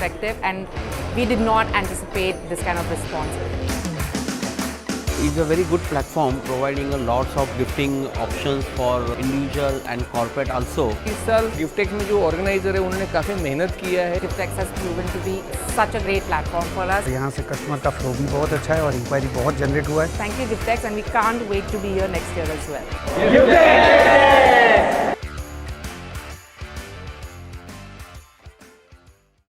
effective, and we did not anticipate this kind of response. It's a very good platform providing a lots of gifting options for individual and corporate also. इस साल गिफ्टेक्स में जो organiser है उन्होंने काफ़ी मेहनत किया है. Giftex has proven to be such a great platform for us. यहाँ से कस्टमर का फ्लो भी बहुत अच्छा है और इंक्वायरी बहुत जनरेट हुआ है. Thank you, Giftex, and we can't wait to be here next year as well. Giftex!